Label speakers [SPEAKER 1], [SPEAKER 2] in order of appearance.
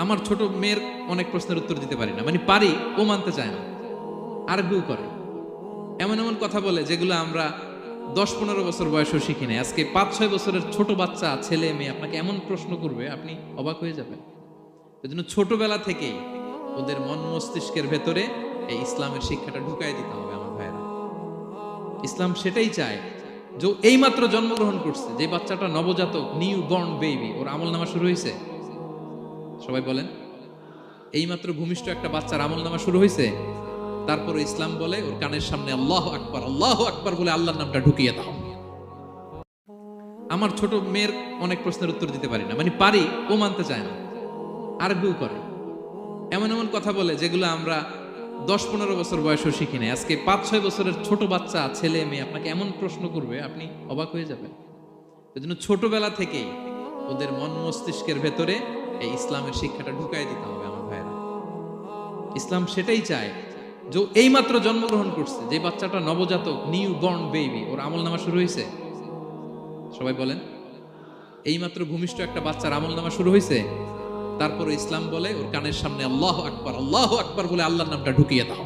[SPEAKER 1] আমার ছোট মেয়ের অনেক প্রশ্নের উত্তর দিতে পারি না, মানে পারি, ও মানতে চায় না, আর্গুও করে, এমন এমন কথা বলে যেগুলো আমরা 10-15 বছর বয়সেও শিখি নাই। আজকে 5-6 বছরের ছোট বাচ্চা, ছেলে মেয়ে আপনাকে এমন প্রশ্ন করবে, আপনি অবাক হয়ে যাবেন। এই জন্য ছোটবেলা থেকেই ওদের মন মস্তিষ্কের ভেতরে এই ইসলামের শিক্ষাটা ঢুকাই দিতে হবে আমার ভাইয়েরা। ইসলাম সেটাই চায় যে এইমাত্র জন্মগ্রহণ করছে যে বাচ্চাটা, নবজাতক, নিউ বর্ন বেবি, ওর আমল নামা শুরু হয়েছে। সবাই বলেন, এইমাত্র ভূমিষ্ঠ একটা বাচ্চার আমল নামা শুরু হয়েছে। তারপর ইসলাম বলে ওর কানের সামনে আল্লাহু আকবার বলে আল্লাহর নামটা ঢুকিয়ে দাও। আমার ছোট মেয়ের অনেক প্রশ্নের উত্তর দিতে পারি না, মানে পারি, ও মানতে চায় না, আর্গুও করে, এমন এমন কথা বলে যেগুলো আমরা 10-15 বছর বয়সেও শিখি নাই। আজকে 5-6 বছরের ছোট বাচ্চা, ছেলে মেয়ে আপনাকে এমন প্রশ্ন করবে, আপনি অবাক হয়ে যাবেন। এই জন্য ছোটবেলা থেকেই ওদের মন মস্তিষ্কের ভেতরে এই ইসলামের শিক্ষাটা ঢুকাই দিতে হবে আমার ভাইয়েরা। ইসলাম সেটাই চায় যে এইমাত্র জন্মগ্রহণ করছে যে বাচ্চাটা, নবজাতক, নিউ বর্ন বেবি, ওর আমল নামা শুরু হয়েছে। সবাই বলেন, এইমাত্র ভূমিষ্ঠ একটা বাচ্চার আমল নামা শুরু হয়েছে। তারপর ইসলাম বলে ওর কানের সামনে আল্লাহু আকবার বলে আল্লাহর নামটা ঢুকিয়ে দাও।